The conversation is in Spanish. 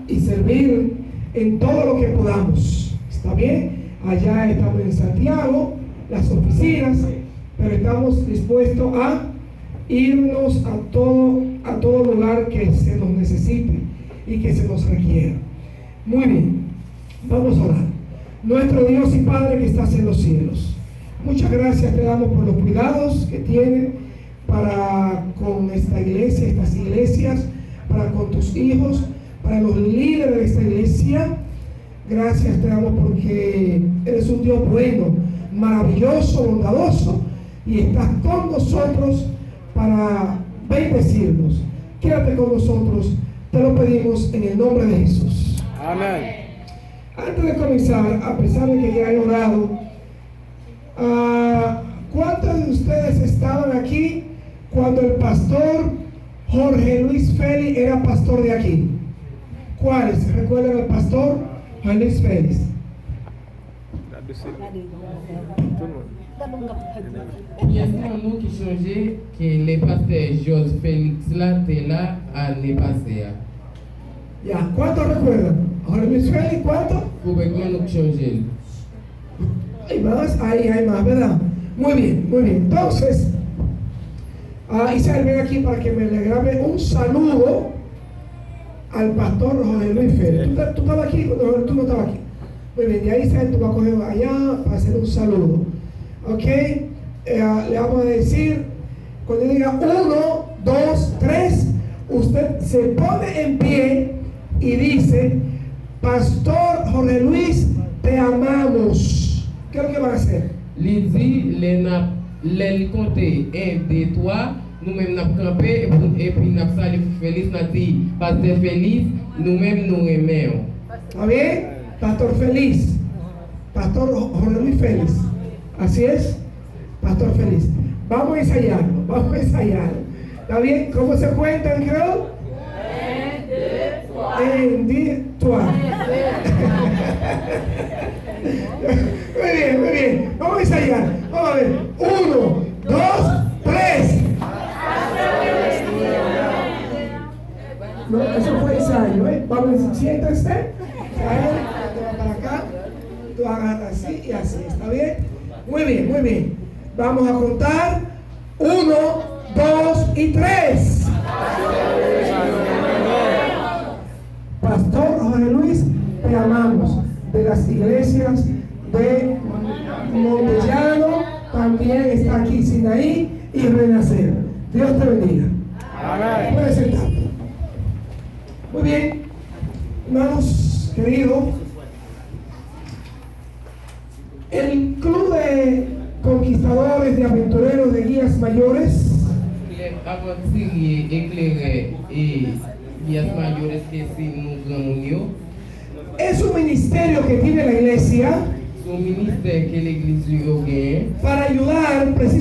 y servir en todo lo que podamos. ¿Está bien? Allá estamos en Santiago, las oficinas, pero estamos dispuestos a irnos a todo lugar que se nos necesite y que se nos requiera. Muy bien, vamos a orar. Nuestro Dios y Padre que estás en los cielos, muchas gracias te damos por los cuidados que tienes para con esta iglesia, estas iglesias, para con tus hijos, para los líderes de esta iglesia. Gracias te damos porque eres un Dios bueno, maravilloso, bondadoso, y estás con nosotros para bendecirnos. Quédate con nosotros, te lo pedimos en el nombre de Jesús. Amén. Antes de comenzar, a pesar de que ya he orado, ¿cuántos de ustedes estaban aquí cuando el pastor Jorge Luis Félix era pastor de aquí? ¿Cuáles? ¿Recuerdan al pastor Jorge Luis Félix? Il y a un mot qui changeait, que le pasteur Georges Félix là, était là l'année passée. Ya, ¿cuántos recuerdan? Jorge Luis Félix, ¿cuántos? Faut que nous change. Hay más, hay más, ¿verdad? Muy bien, muy bien. Entonces, Isabel, ven aquí para que me le grabe un saludo al pastor Jorge Luis Félix. ¿Tú estabas aquí? No, tú no estabas aquí. Muy bien, de ahí Isabel, tú vas a coger allá para hacer un saludo. ¿Ok? Le vamos a decir, cuando diga 1, 2, 3, usted se pone en pie y dice: Pastor Jorge Luis, te amamos. ¿Qué es lo que van a hacer? Il dit, les compter 1, 2, 3, nous-mêmes nous camper et puis nous saluer Félix, nous dit, Pasteur Félix, nous-mêmes nous aimons. ¿Está bien? Pastor Félix. Pastor Jorge Luis Félix. Así es, Pastor Félix. Vamos a ensayarlo, vamos a ensayarlo. ¿Está bien? ¿Cómo se cuenta el creo? 1, 2, 3. Muy bien, muy bien. Vamos a ensayar. Vamos a ver. 1, 2, 3. No, eso fue ensayo, ¿eh? Vamos, siéntense. Para acá. Tú hagas así y así. ¿Está bien? Muy bien, muy bien. Vamos a contar. 1, 2 y 3. Pastor Jorge Luis, te amamos. De las iglesias de Montellano, también está aquí Sinaí y Renacer. Dios te bendiga. Amén. Puedes sentarte. Muy bien, hermanos queridos, el Club de Conquistadores, de Aventureros, de Guías Mayores Les aventuriers éclairés et guías mayores que si nous grandons, es un ministerio que tiene la iglesia son ministère que l'église lui a gagné. para ayudar precisamente